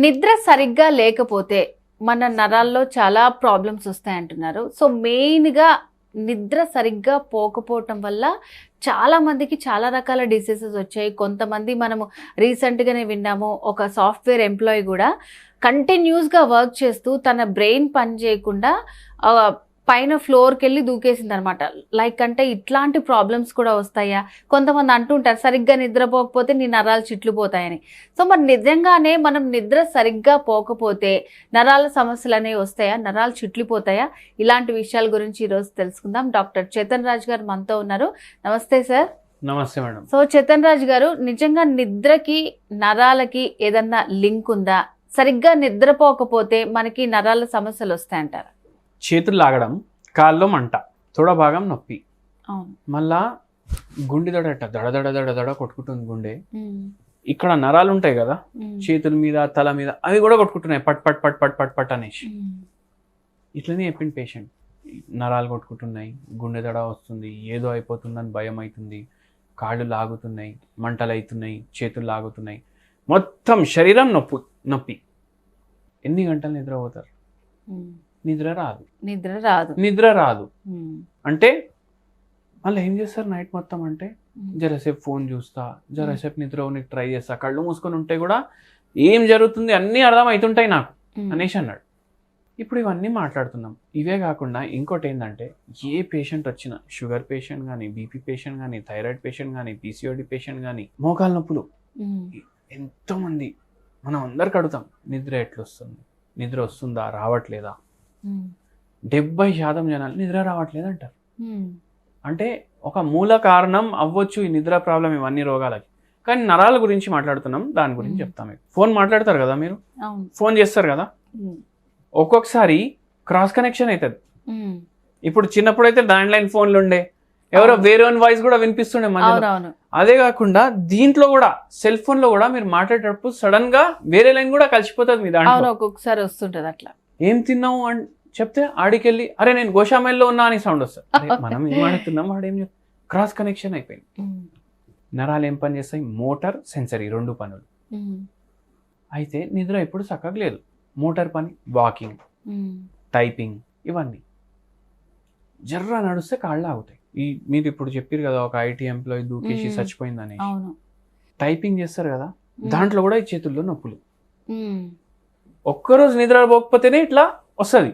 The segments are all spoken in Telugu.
నిద్ర సరిగ్గా లేకపోతే మన నరాల్లో చాలా ప్రాబ్లమ్స్ వస్తాయంటున్నారు. సో మెయిన్గా నిద్ర సరిగ్గా పోకపోవటం వల్ల చాలా మందికి చాలా రకాల డిసీజెస్ వచ్చాయి. కొంతమంది మనము రీసెంట్గానే విన్నాము, ఒక సాఫ్ట్వేర్ ఎంప్లాయీ కూడా కంటిన్యూస్గా వర్క్ చేస్తూ తన బ్రెయిన్ పని చేయకుండా పైన ఫ్లోర్కి వెళ్ళి దూకేసింది అనమాట. లైక్ అంటే ఇట్లాంటి ప్రాబ్లమ్స్ కూడా వస్తాయా? కొంతమంది అంటుంటారు సరిగ్గా నిద్రపోకపోతే నీ నరాలు చిట్లిపోతాయని. సో మరి నిజంగానే మనం నిద్ర సరిగ్గా పోకపోతే నరాల సమస్యలు అనేవి వస్తాయా? నరాలు చిట్లిపోతాయా? ఇలాంటి విషయాల గురించి ఈరోజు తెలుసుకుందాం. డాక్టర్ చేతన్ రాజ్ గారు మనతో ఉన్నారు. నమస్తే సార్. నమస్తే మేడం. సో చేతన్ రాజ్ గారు, నిజంగా నిద్రకి నరాలకి ఏదన్నా లింక్ ఉందా? సరిగ్గా నిద్రపోకపోతే మనకి నరాల సమస్యలు వస్తాయంటారా? చేతులు లాగడం, కాల్లో మంట, తొడ భాగం నొప్పి, అవును, మళ్ళా గుండె దడట దడ దడ దడ దడ కొట్టుకుంటుంది గుండె. ఇక్కడ నరాలు ఉంటాయి కదా చేతుల మీద, తల మీద, అవి కూడా కొట్టుకుంటున్నాయి పట్ పట్ పట్ పట్ పట్ పట్ అనేసి. ఇట్లనే చెప్పింది పేషెంట్. నరాలు కొట్టుకుంటున్నాయి, గుండె దడ వస్తుంది, ఏదో అయిపోతుందని భయం అవుతుంది, కాళ్ళు లాగుతున్నాయి, మంటలు అవుతున్నాయి, చేతులు లాగుతున్నాయి, మొత్తం శరీరం నొప్పి. ఎన్ని గంటలు నిద్రపోతారు? నిద్ర రాదు. అంటే మళ్ళీ ఏం చేస్తారు నైట్ మొత్తం అంటే జరసేపు ఫోన్ చూస్తా, జరసేపు నిద్రపోనికి ట్రై చేస్తా, కళ్ళు మూసుకొని ఉంటే కూడా ఏం జరుగుతుంది అన్నీ అర్థం అవుతుంటాయి నాకు అనేసి అన్నాడు. ఇప్పుడు ఇవన్నీ మాట్లాడుతున్నాం. ఇవే కాకుండా ఇంకోటి ఏంటంటే, ఏ పేషెంట్ వచ్చినా, షుగర్ పేషెంట్ కానీ, బీపీ పేషెంట్ కానీ, థైరాయిడ్ పేషెంట్ కానీ, పీసీఓడి పేషెంట్ కానీ, మోకాలు నొప్పులు, ఎంతోమంది మనం అందరికి అడుగుతాం నిద్ర ఎట్లొస్తుంది, నిద్ర వస్తుందా, రావట్లేదా? 70% జనాలు నిద్ర రావట్లేదు అంటారు. అంటే ఒక మూల కారణం అవ్వచ్చు ఈ నిద్ర ప్రాబ్లం ఇవన్నీ రోగాలకి. కానీ నరాల గురించి మాట్లాడుతున్నాం, దాని గురించి చెప్తాం. ఫోన్ మాట్లాడతారు కదా మీరు, ఫోన్ చేస్తారు కదా, ఒక్కొక్కసారి క్రాస్ కనెక్షన్ అవుతుంది. ఇప్పుడు చిన్నప్పుడు అయితే ల్యాండ్ లైన్ ఫోన్లు ఉండే, ఎవరో వేరే వాయిస్ కూడా వినిపిస్తుండే మధ్యలో. అదే కాకుండా దీంట్లో కూడా సెల్ ఫోన్ లో కూడా మీరు మాట్లాడేటప్పుడు సడన్ గా వేరే లైన్ కూడా కలిసిపోతుంది మీ దాంట్లో. ఒక్కొక్కసారి వస్తుంటది అట్లా. ఏం తిన్నావు అని చెప్తే ఆడికెళ్ళి అరే నేను గోషామైల్లో ఉన్నా అని సౌండ్ వస్తుంది. మనం ఏం ఆడుతున్నాం, వాడేం క్రాస్ కనెక్షన్ అయిపోయింది. నరాలు ఏం పని చేస్తాయి? మోటార్, సెన్సరీ, రెండు పనులు. అయితే నిద్ర ఎప్పుడు చక్కగా లేదు. మోటార్ పని వాకింగ్, టైపింగ్, ఇవన్నీ జర్రా నడుస్తే కాళ్ళు ఆగుతాయి. మీరు ఇప్పుడు చెప్పారు కదా ఒక ఐటీ ఎంప్లాయీ దూకేసి చచ్చిపోయిందని. టైపింగ్ చేస్తారు కదా, దాంట్లో కూడా ఈ చేతుల్లో నొప్పులు. ఒక్కరోజు నిద్ర పోకపోతేనే ఇట్లా వస్తుంది.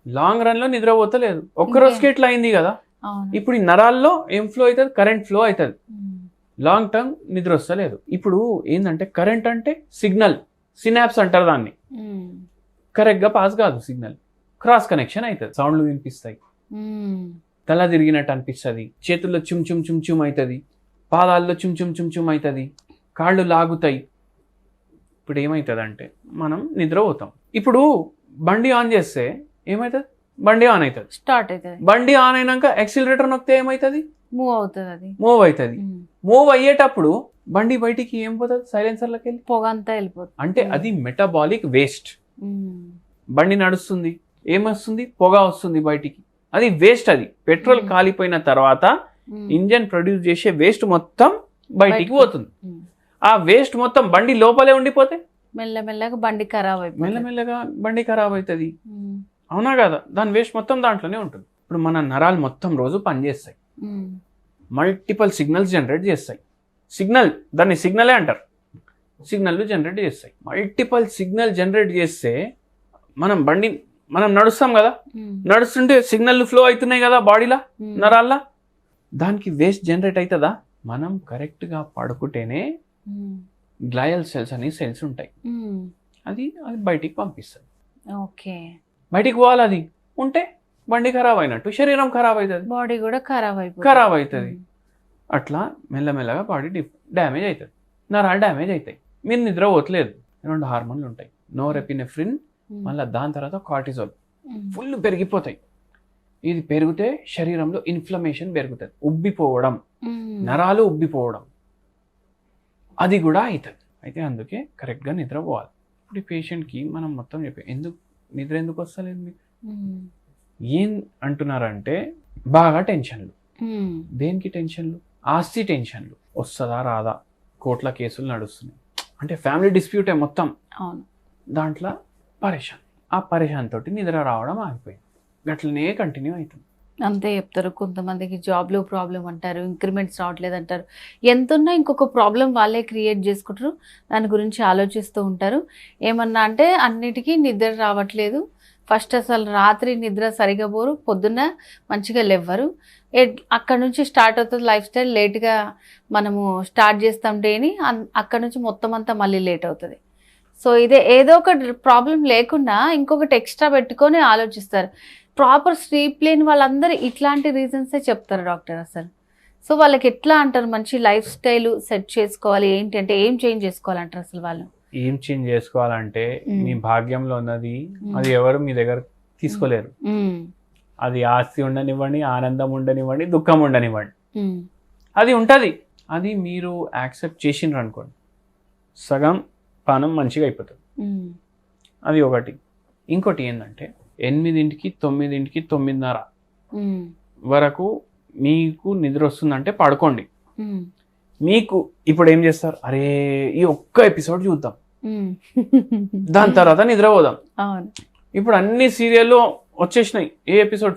లాంగ్ రన్ లో నిద్ర పోతలేదు, ఒక్కరోజుకి ఇట్లా అయింది కదా. ఇప్పుడు ఈ నరాల్లో ఏం ఫ్లో అవుతుంది? కరెంట్ ఫ్లో అవుతుంది. లాంగ్ టర్మ్ నిద్ర వస్తలేదు. ఇప్పుడు ఏంటంటే కరెంట్ అంటే సిగ్నల్, సినాప్స్ అంటారు దాన్ని. కరెక్ట్ గా పాస్ కాదు సిగ్నల్, క్రాస్ కనెక్షన్ అవుతుంది. సౌండ్లు వినిపిస్తాయి, తల తిరిగినట్టు అనిపిస్తుంది, చేతుల్లో చుమ్ చుమ్ చుమ్ చుమ్ అవుతుంది, పాదాల్లో చుమ్ చుమ్ చుమ్ చుమ్ అవుతుంది, కాళ్ళు లాగుతాయి. ఇప్పుడు ఏమవుతుంది అంటే మనం నిద్రపోతాం. ఇప్పుడు బండి ఆన్ చేస్తే ఏమవుతుంది? బండి ఆన్ అవుతుంది, స్టార్ట్ అవుతుంది. బండి ఆన్ అయినాక యాక్సిలరేటర్ నొక్కితే ఏమవుతుంది? మూవ్ అవుతుంది. మూవ్ అయ్యేటప్పుడు బండి బయటికి ఏం పోతుంది? సైలెన్సర్లోకి వెళ్ళి పొగ అంతా వెళ్ళిపోతుంది. అంటే అది మెటబాలిక్ వేస్ట్. బండి నడుస్తుంది, ఏమొస్తుంది? పొగ వస్తుంది బయటికి, అది వేస్ట్. అది పెట్రోల్ కాలిపోయిన తర్వాత ఇంజన్ ప్రొడ్యూస్ చేసే వేస్ట్ మొత్తం బయటికి పోతుంది. ఆ వేస్ట్ మొత్తం బండి లోపలే ఉండిపోతే మెల్లమెల్లగా బండి ఖరాబ్ అవుతుంది. అవునా కదా? దాని వేస్ట్ మొత్తం దాంట్లోనే ఉంటుంది. ఇప్పుడు మన నరాలు మొత్తం రోజు పనిచేస్తాయి, మల్టిపుల్ సిగ్నల్స్ జనరేట్ చేస్తాయి. దాన్ని సిగ్నలే అంటారు. సిగ్నల్ జనరేట్ చేస్తాయి. మల్టిపుల్ సిగ్నల్ జనరేట్ చేస్తే మనం నడుస్తాం కదా, నడుస్తుంటే సిగ్నల్ ఫ్లో అవుతున్నాయి కదా బాడీలో, నరాల్లో. దానికి వేస్ట్ జనరేట్ అవుతుందా? మనం కరెక్ట్గా పడుకుంటేనే గ్లయల్ సెల్స్ అనే సెల్స్ ఉంటాయి, అది బయటికి పంపిస్తుంది. బయటికి పోవాలి. అది ఉంటే బండి ఖరాబ్ అయినట్టు శరీరం ఖరాబ్ అవుతుంది, బాడీ కూడా ఖరాబ్ అవుతుంది. అట్లా మెల్లమెల్లగా బాడీ డ్యామేజ్ అవుతుంది, నరాలు డ్యామేజ్ అవుతాయి. మీరు నిద్ర పోతలేదు, 2 హార్మోన్లు ఉంటాయి, నోరెపినెఫ్రిన్, మళ్ళీ దాని తర్వాత కార్టిజోల్ ఫుల్ పెరిగిపోతాయి. ఇది పెరిగితే శరీరంలో ఇన్ఫ్లమేషన్ పెరుగుతుంది, ఉబ్బిపోవడం, నరాలు ఉబ్బిపోవడం, అది కూడా అవుతుంది. అయితే అందుకే కరెక్ట్గా నిద్రపోవాలి. ఇప్పుడు ఈ పేషెంట్కి మనం మొత్తం నిద్ర ఎందుకు వస్తలేదు మీకు ఏం అంటున్నారంటే, బాగా టెన్షన్లు. దేనికి టెన్షన్లు? ఆస్తి టెన్షన్లు. వస్తుందా రాదా, కోట్ల కేసులు నడుస్తున్నాయి, అంటే ఫ్యామిలీ డిస్ప్యూటే మొత్తం. అవును. దాంట్లో పరేషాన్, ఆ పరేషాన్ తోటి నిద్ర రావడం ఆగిపోయింది. గట్లనే కంటిన్యూ అవుతుంది. అంతే చెప్తారు. కొంతమందికి జాబ్లో ప్రాబ్లం అంటారు, ఇంక్రిమెంట్స్ రావట్లేదు అంటారు. ఎంతున్నా ఇంకొక ప్రాబ్లం వాళ్ళే క్రియేట్ చేసుకుంటారు, దాని గురించి ఆలోచిస్తూ ఉంటారు. ఏమన్నా అంటే అన్నిటికీ నిద్ర రావట్లేదు, ఫస్ట్ అసలు రాత్రి నిద్ర సరిగా పోరు, పొద్దున్న మంచిగా లేవ్వరు. అక్కడ నుంచి స్టార్ట్ అవుతుంది లైఫ్ స్టైల్. లేట్గా మనము స్టార్ట్ చేస్తాం డేని, అక్కడ నుంచి మొత్తం అంతా మళ్ళీ లేట్ అవుతుంది. సో ఇదే ఏదో ఒక ప్రాబ్లం లేకుండా ఇంకొకటి ఎక్స్ట్రా పెట్టుకొని ఆలోచిస్తారు. ప్రాపర్ స్లీప్ లేని వాళ్ళందరూ ఇట్లాంటి రీజన్సే చెప్తారు డాక్టర్ అసలు. సో వాళ్ళకి ఎట్లా అంటారు మంచి లైఫ్ స్టైల్ సెట్ చేసుకోవాలి ఏంటి అంటే ఏం చేంజ్ చేసుకోవాలంటారు అసలు వాళ్ళు? ఏం చేంజ్ చేసుకోవాలంటే మీ భాగ్యంలో ఉన్నది అది ఎవరు మీ దగ్గర తీసుకోలేరు. అది ఆస్తి ఉండనివ్వండి, ఆనందం ఉండనివ్వండి, దుఃఖం ఉండనివ్వండి, అది ఉంటుంది. అది మీరు యాక్సెప్ట్ చేసిండ్రు అనుకోండి, సగం పానం మంచిగా అయిపోతుంది. అది ఒకటి. ఇంకోటి ఏంటంటే 8ంటికి 9ంటికి 9:30 వరకు మీకు నిద్ర వస్తుందంటే పడుకోండి. మీకు ఇప్పుడు ఏం చేస్తారు, అరే ఈ ఒక్క ఎపిసోడ్ చూద్దాం, దాని తర్వాత నిద్రపోదాం. ఇప్పుడు అన్ని సీరియల్లో వచ్చేసినాయి. ఏ ఎపిసోడ్,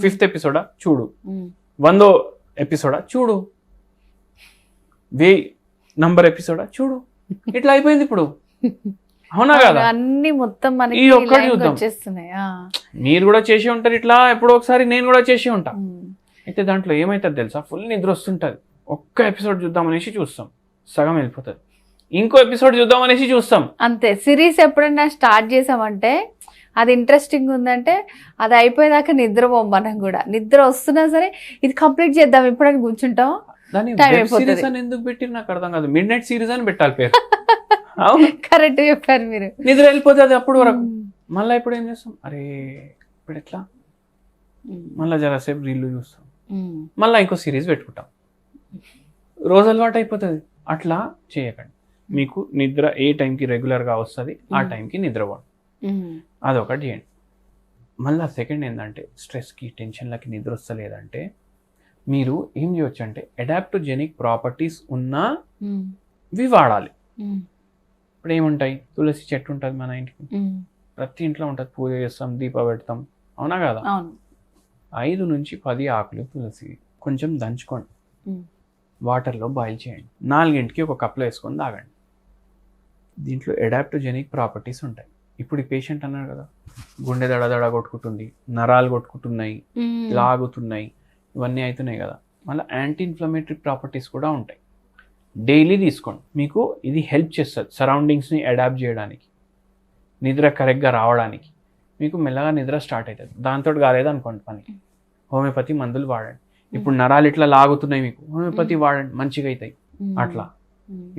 ఫిఫ్త్ ఎపిసోడా చూడు, 100వ ఎపిసోడా చూడు, 1000 నంబర్ ఎపిసోడా చూడు, ఇట్లా అయిపోయింది ఇప్పుడు. అవునా కదా? అన్ని మొత్తం మనకి ఈ ఒక్కటి చూద్దాం. వచ్చేస్తున్నాయి. మీరు కూడా చేసి ఉంటారు ఇట్లా, ఎప్పుడో ఒకసారి నేను కూడా చేసి ఉంటా. అయితే దాంట్లో ఏమైతుంది తెలుసా, ఫుల్ నిద్ర వస్తుంటది. ఒక్క ఎపిసోడ్ చూద్దాం అనేసి చూస్తాం, సగం వెళ్ళిపోతుంది. ఇంకో ఎపిసోడ్ చూద్దాం అనేసి చూస్తాం. అంతే. సిరీస్ ఎప్పుడైనా స్టార్ట్ చేసామంటే అది ఇంట్రెస్టింగ్ ఉందంటే అది అయిపోయేదాకా నిద్రపోం. మనం కూడా నిద్ర వస్తున్నా సరే ఇది కంప్లీట్ చేద్దాం ఎప్పుడైనా కూర్చుంటాం. దాన్ని సిరీస్ అని ఎందుకు పెట్టిరు నాకు అర్థం కాదు. మిడ్ నైట్ సిరీస్ అని పెట్టాలి పేరు. కరెక్ట్ చెప్పారు మీరు. నిద్ర వెళ్ళిపోతుంది అప్పుడు వరకు. మళ్ళీ ఇప్పుడు ఏం చేస్తాం, అరే ఇప్పుడు ఎట్లా, మళ్ళీ జరాసేపు రీల్లు చూస్తాం, మళ్ళీ ఇంకో సిరీస్ పెట్టుకుంటాం, రోజు అలవాటు అయిపోతుంది. అట్లా చేయకండి. మీకు నిద్ర ఏ టైంకి రెగ్యులర్గా వస్తుంది ఆ టైంకి నిద్రపోండి. అదొకటి చేయండి. మళ్ళీ సెకండ్ ఏంటంటే స్ట్రెస్కి టెన్షన్లకి నిద్ర వస్తలేదంటే మీరు ఏం చేయొచ్చు అంటే అడాప్టోజెనిక్ ప్రాపర్టీస్ ఉన్నవి వాడాలి. ఇప్పుడు ఏముంటాయి, తులసి చెట్టు ఉంటుంది మన ఇంటికి, ప్రతి ఇంట్లో ఉంటుంది, పూజ చేస్తాం, దీప పెడతాం, అవునా కదా? 5 నుంచి 10 ఆకులు తులసి కొంచెం దంచుకోండి, వాటర్లో బాయిల్ చేయండి, 4ంటికి ఒక కప్లో వేసుకొని తాగండి. దీంట్లో అడాప్టోజెనిక్ ప్రాపర్టీస్ ఉంటాయి. ఇప్పుడు ఈ పేషెంట్ అన్నారు కదా, గుండె దడదడ కొట్టుకుంటుంది, నరాలు కొట్టుకుంటున్నాయి, లాగుతున్నాయి, ఇవన్నీ అవుతున్నాయి కదా. మళ్ళీ యాంటీ ఇన్ఫ్లమేటరీ ప్రాపర్టీస్ కూడా ఉంటాయి. డైలీ తీసుకోండి, మీకు ఇది హెల్ప్ చేస్తుంది సరౌండింగ్స్ని అడాప్ట్ చేయడానికి, నిద్ర కరెక్ట్గా రావడానికి. మీకు మెల్లగా నిద్ర స్టార్ట్ అవుతుంది. దాంతో కాలేదనుకోండి పని, హోమియోపతి మందులు వాడండి. ఇప్పుడు నరాలు ఇట్లా లాగుతున్నాయి మీకు, హోమియోపతి వాడండి, మంచిగా అవుతాయి. అట్లా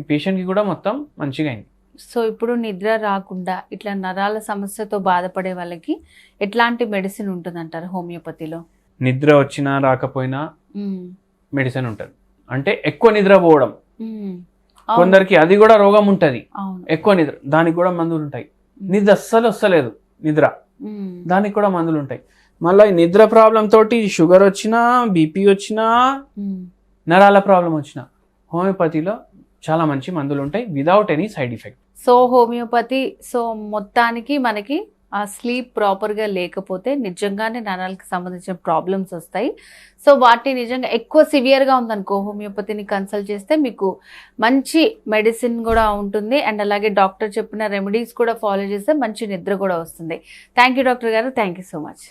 ఈ పేషెంట్కి కూడా మొత్తం మంచిగా అయింది. సో ఇప్పుడు నిద్ర రాకుండా ఇట్లా నరాల సమస్యతో బాధపడే వాళ్ళకి ఎట్లాంటి మెడిసిన్ ఉంటుందంటారు హోమియోపతిలో? నిద్ర వచ్చినా రాకపోయినా మెడిసిన్ ఉంటుంది. అంటే ఎక్కువ నిద్ర పోవడం, కొందరికి అది కూడా రోగం ఉంటుంది, ఎక్కువ నిద్ర, దానికి కూడా మందులు ఉంటాయి. నిద్ర అస్సలు వస్తలేదు నిద్ర, దానికి కూడా మందులు ఉంటాయి. మళ్ళీ నిద్ర ప్రాబ్లం తోటి షుగర్ వచ్చినా, బీపీ వచ్చినా, నరాల ప్రాబ్లం వచ్చినా హోమియోపతిలో చాలా మంచి మందులు ఉంటాయి without any side effect. So homeopathy, so మొత్తానికి మనకి ఆ స్లీప్ ప్రాపర్గా లేకపోతే నిజంగానే నరాలకు సంబంధించిన ప్రాబ్లమ్స్ వస్తాయి. సో వాటిని నిజంగా ఎక్కువ సివియర్గా ఉందనుకో హోమియోపతిని కన్సల్ట్ చేస్తే మీకు మంచి మెడిసిన్ కూడా ఉంటుంది, అండ్ అలాగే డాక్టర్ చెప్పిన రెమెడీస్ కూడా ఫాలో చేస్తే మంచి నిద్ర కూడా వస్తుంది. థ్యాంక్ యూ డాక్టర్ గారు, థ్యాంక్ యూ సో మచ్.